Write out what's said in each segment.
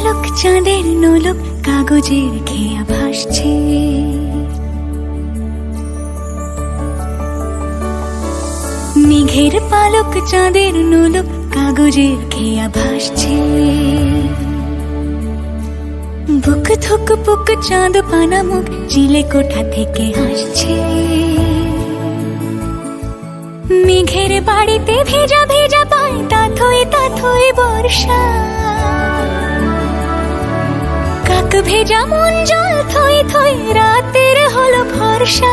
পালক চাঁদের নোলক কাগজের খেয়া ভাসছে। মেঘের পালক চাঁদের নোলক কাগজের খেয়া ভাসছে। বুক থুক পুক চাঁদ পানা মুখ চিলে কোঠা থেকে হাসছে। মেঘের বাড়িতে ভেজা ভেজা পায় তাথই বর্ষা। কাক ভেজা মন জল থই থই রাতের হলো ভরসা।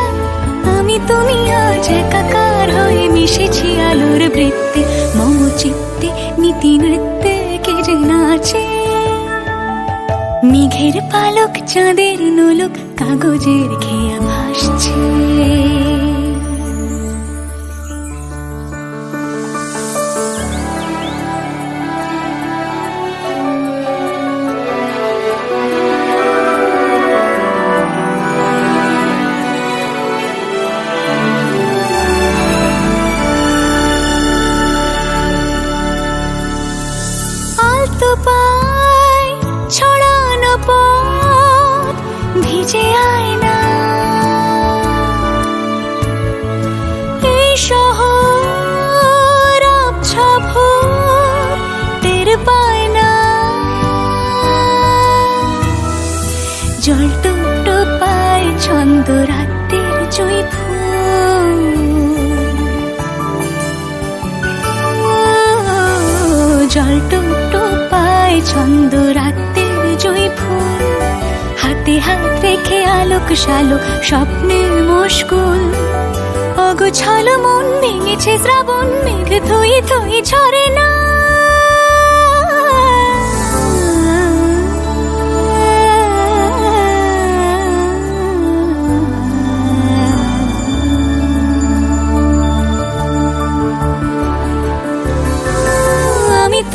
আমি তুমি আজ একাকার হয়ে মিশেছি আলোর বৃত্তে। মম চিত্তে নীতি নৃত্যে কে যে নাচে। মেঘের পালক চাঁদের নোলক কাগজের খেয়া ভাসছে। ছড়ানো পথ ভিজে আয়না। এই শহর আবছা ভোর টের পায় না। জল টুকটো পায় ছন্দ রাতের জুঁই ফুল। জল টুকটো পায় ছন্দ রাতের জুঁই ফুল। হাতে হাত রেখে আলোক শালোক স্বপ্নের মুশকুল। অগোছালো মন ভেঙেছে শ্রাবণ মেঘ থই থই ঝরে না।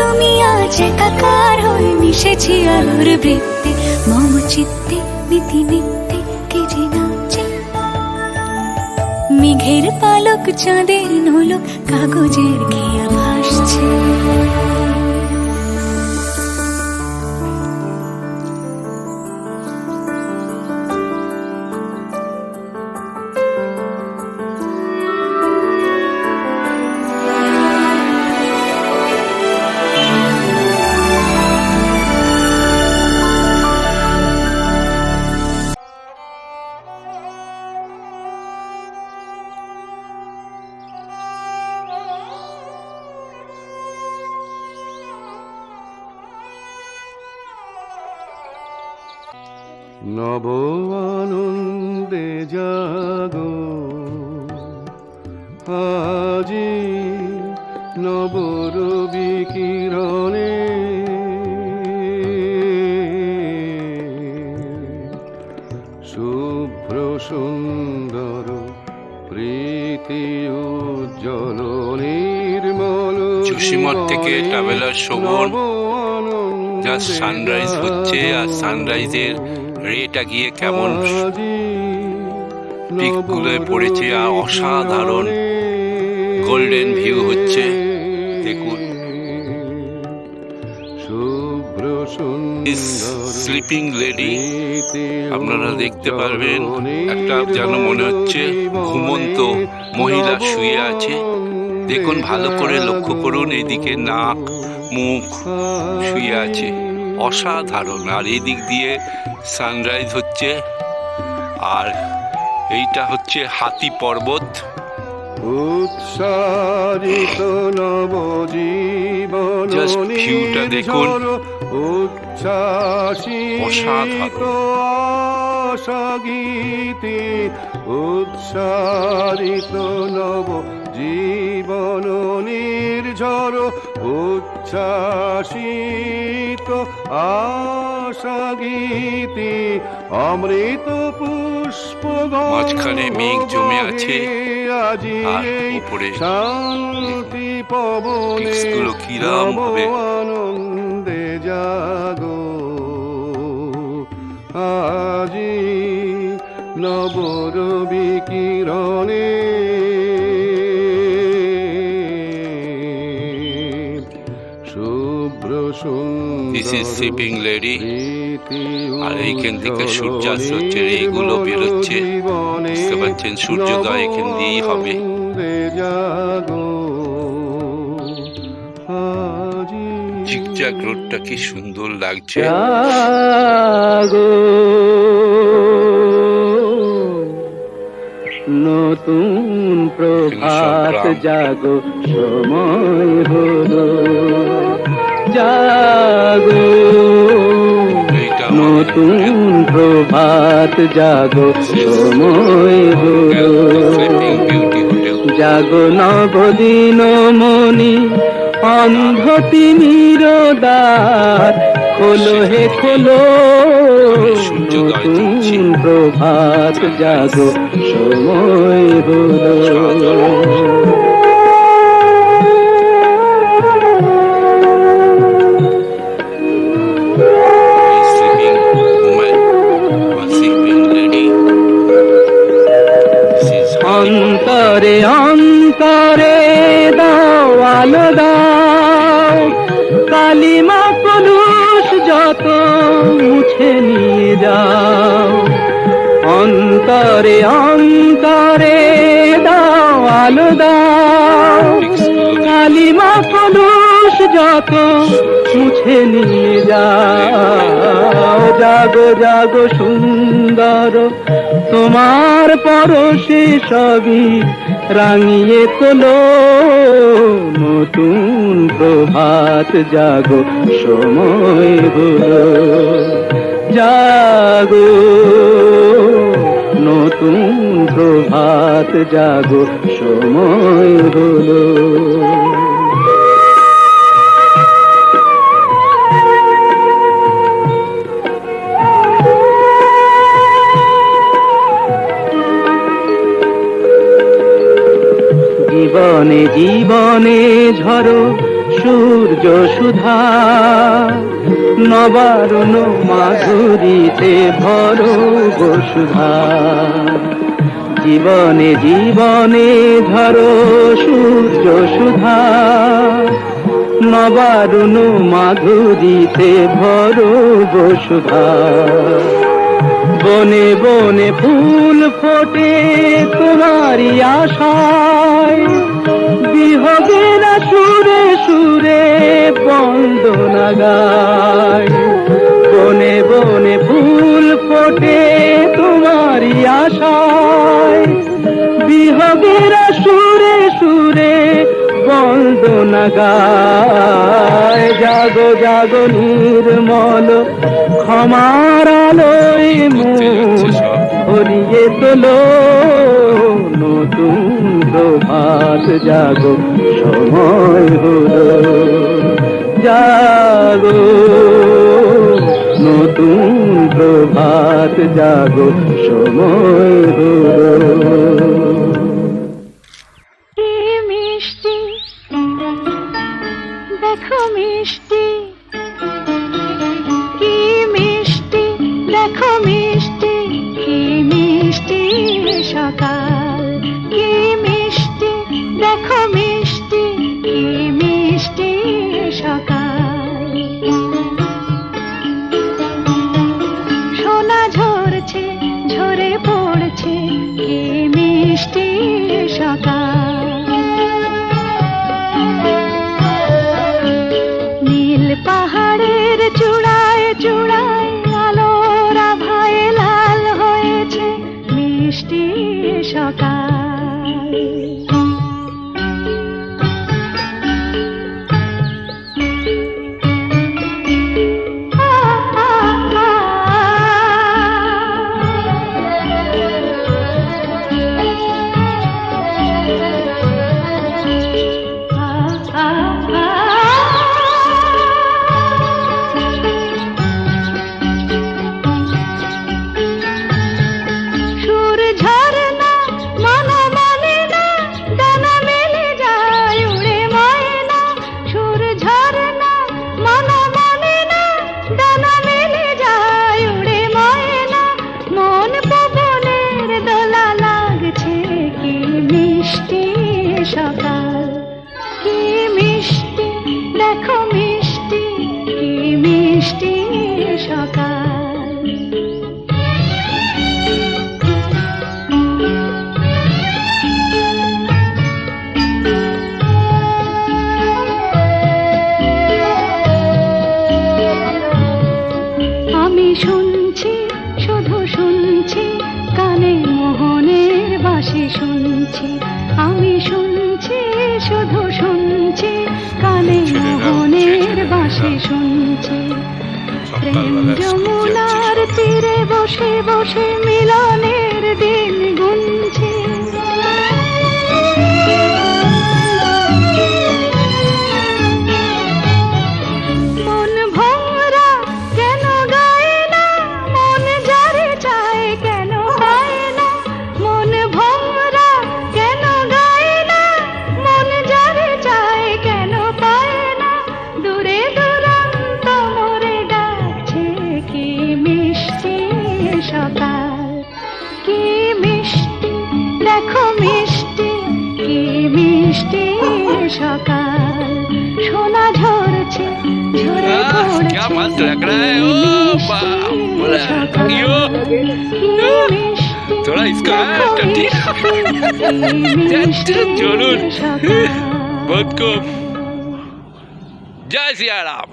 তুমি আজ একাকার হয়ে মিশেছি আলোর বৃত্তে। মম চিত্তে নীতি নিত্যে কে যে নাচে। মেঘের পালক চাঁদের নোলক কাগজের খেয়া ভাসছে। নব আনন্দে জাগো আজি নব রবি কিরণে। শুভ্র সুন্দর প্রীতি উজ্জ্বল নির্মল। জোশীমঠ থেকে ট্রাভেলার শোভন জাস্ট সানরাইজ হচ্ছে, আর সানরাইজের রেটা গিয়ে কেমন পিকগুলোয় পড়েছে আর অসাধারণ গোল্ডেন ভিউ হচ্ছে। দেখুন স্লিপিং লেডি আপনারা দেখতে পারবেন। একটা যেন মনে হচ্ছে ঘুমন্ত মহিলা শুয়ে আছে। দেখুন ভালো করে লক্ষ্য করুন, এদিকে নাক মুখ শুয়ে আছে, অসাধারণ। আর এদিক দিয়ে সানরাইজ হচ্ছে, আর এইটা হচ্ছে হাতি পর্বত। উৎসারিত নবজীবন জাস্ট ভিউটা দেখুন, উচ্ছ্বাসিত আশাগীতি। উৎসারিত নব জীবন নির্ঝর। উচ্ছ্বাসিত আশাগীতি অমৃত পুষ্প। মাঝখানে মেঘ জমে আছে, আর উপরে শান্তি পবনে কিরাম হবে। আনন্দে জাগো আজি নব রবি কিরণে। শুভ্র সুন্দর দিস ইজ স্লিপিং লেডি। আর এইখান থেকে সূর্যাস্ত হচ্ছে, এইগুলো বেরোচ্ছে, বুঝতে পারছেন, সূর্যোদয় এখান দিয়েই হবে। জিগজ্যাগ রোডটা কি সুন্দর লাগছে। নতুন প্রভাত জাগো, সময় হলো জাগো। নতুন প্রভাত জাগো, সময় হলো জাগো। নবদিন মনি অন্ধ তিমির দ্বার খোলো হে খোলো। নতুন প্রভাত জাগো, সময় হলো। অন্তরে অন্তরে দাও আলো দাও, কালিমা কলুষ যত মুছে নিয়ে যাও। অন্তরে অন্তরে দাও আলো দাও, কালিমা কলুষ যত মুছে নিয়ে যাও। জাগো জাগো সুন্দর, তোমার পরশে সবই রাঙিয়ে তোলো। নতুন প্রভাত জাগো, সময় হলো জাগো। নতুন প্রভাত জাগো, সময় হলো। জীবনে জীবনে ঝরো সূর্য সুধা, নবারুণ মাধুরীতে ভরো বসুধা। জীবনে জীবনে ঝরো সূর্য সুধা, নবারুণ মাধুরীতে ভরো বসুধা। বনে বনে ফুল ফোটে তোমারি আশায়, বিহগের সুরে সুরে বন্দনা গায়। বনে বনে ফুল ফোটে তোমারি আশায়, বিহগের সুরে সুরে বন্দনা গায়। জাগো জাগো নির্মল ক্ষমার আলোয় ভরিয়ে তোলো। নতুন প্রভাত জাগো, সময় হলো জাগো। নতুন প্রভাত জাগো, সময় হলো। মিষ্টি দেখো মিষ্টি, কি মিষ্টি দেখো মিষ্টি, কি মিষ্টি সকাল। কি মিষ্টি দেখো মিষ্টি, কি মিষ্টি সকাল। সোনা ঝরছে ঝরে পড়ছে, কি মিষ্টি সকাল। নীল পাহাড়ের চূড়ায় চূড়ায় আলোর আভায় লাল হয়েছে মিষ্টি সকাল। আমি শুনছি শুধু শুনছি কানে মোহনের বাঁশি শুনছি আমি শুনছি শুধু শুনছি কানে মোহনের বাঁশি শুনছি প্রেম যমুনার তীরে বসে বসে মিলনের দিন গুনছি মন ভোরা কেন গায় না মন যারে চায় কেন পায় না মন ভোরা কেন গায় না মন যারে চায় কেন পায় না দূরে দূরান্ত মোরে ডাকছে কি মিষ্টি সকাল কি মিষ্টি দেখো মিষ্টি কি মিষ্টি সকাল সোনা ঝরছে ঝরে পড়ছে क्या मस्त लग रहा है ओ बाप थोड़ा इसका टट्टी जरूर बहुत को जय सिया राम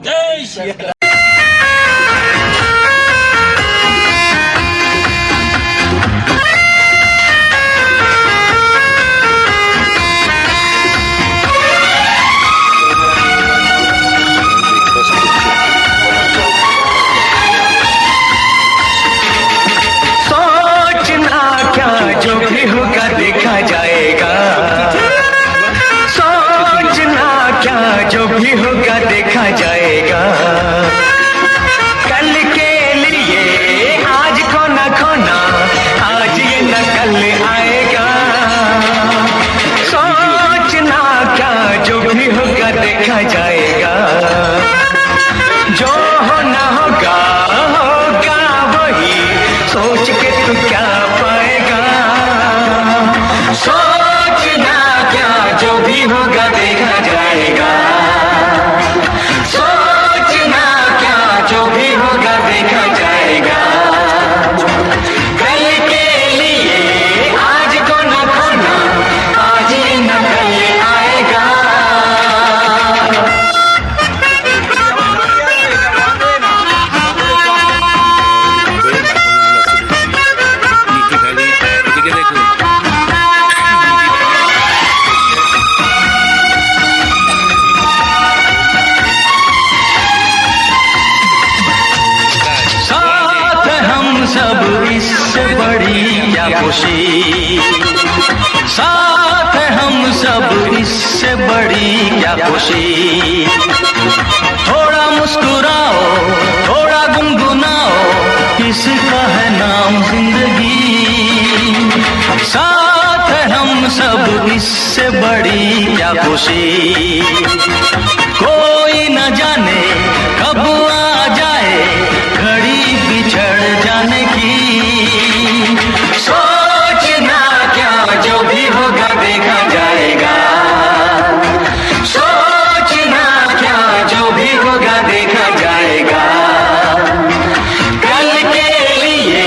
सोचना क्या जो भी होगा देखा जाएगा सोचना क्या जो भी होगा देखा जाएगा कल के लिए आज को न खोना आज ये न कल आएगा सोचना क्या जो भी होगा देखा जाएगा जो होना होगा होगा वही सोच के तू क्या पाएगा सोचना क्या जो भी होगा देखा जाएगा सोचना क्या जो भी होगा देखा जाएगा कल के लिए आज को न खोना आज ये न कल आएगा এদিকে দেখো साथ हम सब इससे बड़ी क्या खुशी साथ हम सब इससे बड़ी क्या खुशी थोड़ा मुस्कुराओ थोड़ा गुनगुनाओ इसका है नाम जिंदगी साथ हम सब इससे बड़ी क्या खुशी कोई न जाने कब आ जाए घड़ी बिछड़ जाने की सोचना क्या जो भी होगा देखा जाएगा सोचना क्या जो भी होगा देखा जाएगा कल के लिए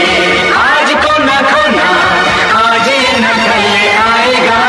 आज को न खोना आज ये न कल आएगा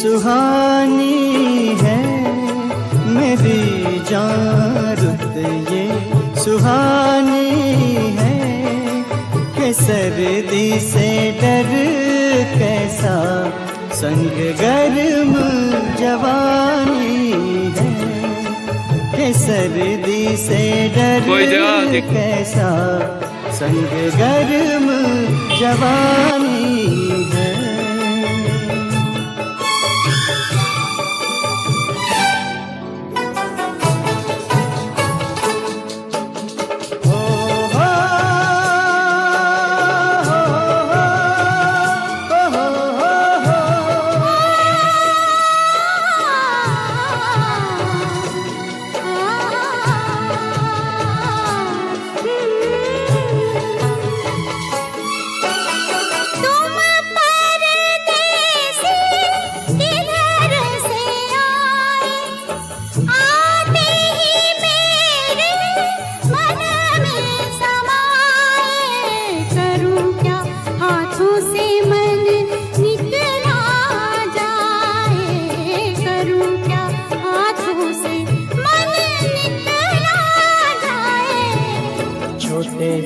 सुहानी है मेरी जान रुत ये सुहानी है कि सर्दी से डर कैसा संग गर्म जवानी है कि सर्दी से डर कैसा संग गर्म जवानी है।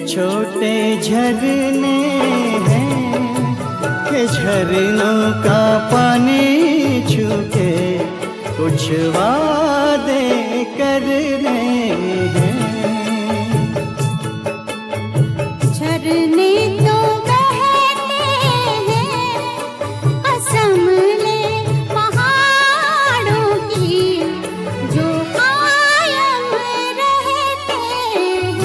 छोटे झरने हैं कि झरनों का पानी छूके कुछ वादे करने हैं। झरने तो बहते हैं असम ले पहाड़ों की जो कायम रहते हैं।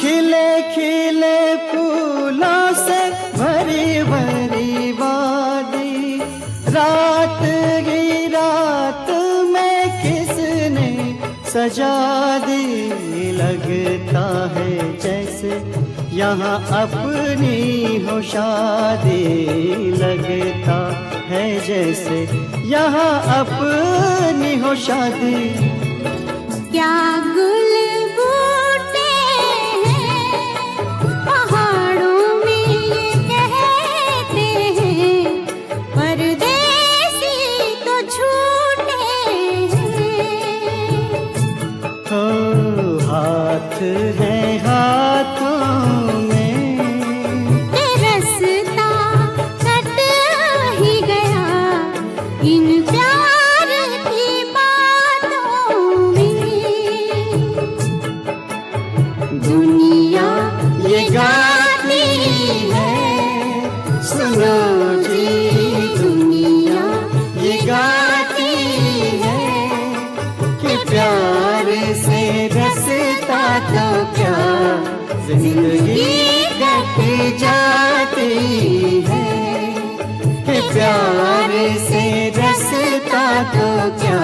खिले खिले फूलों से भरी भरी वादी रात ही रात में किसने सजा दी। लगता है जैसे यहाँ अपनी हो शादी, लगता है जैसे यहाँ अपनी हो शादी। क्या गुल बूटे हैं पहाड़ों में ये कहते हैं, परदेसी तो झूठे हैं। हो हाथ है हाथों में रास्ता कट ही गया इन प्यार की बातों में। दुनिया ये गाती है सुनो जी, दुनिया ये गाती है कि प्यार से रसता तो क्या जिंदगी कट जाती है, कि प्यार से रसता तो क्या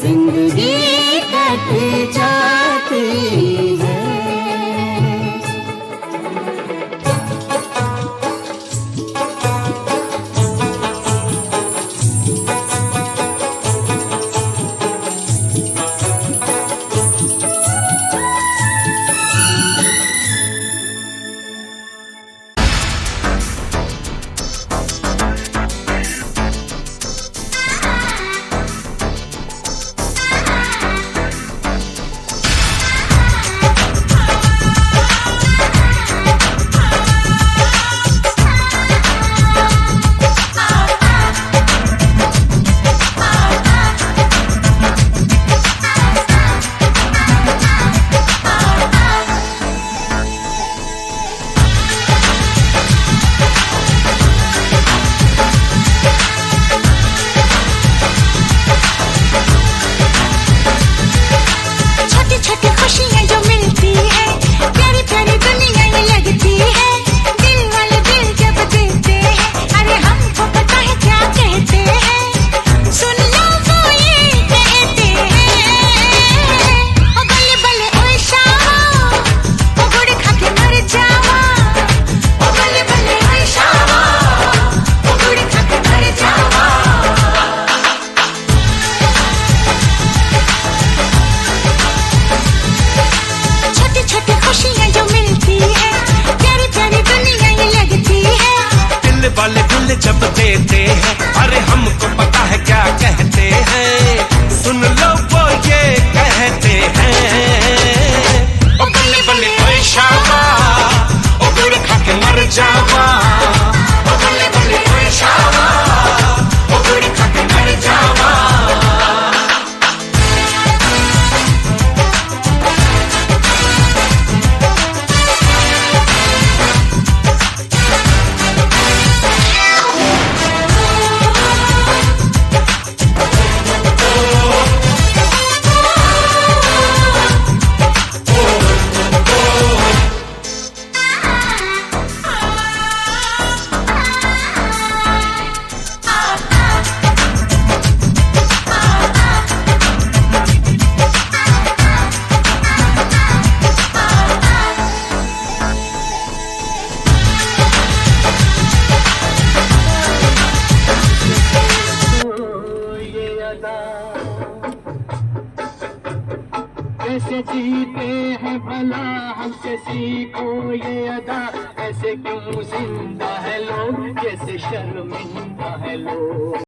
जिंदगी कट जाती है। जीते हैं भला हमसे सीखो ये अदा ऐसे क्यों जिंदा है लोग जैसे शर्मिंदा है लोग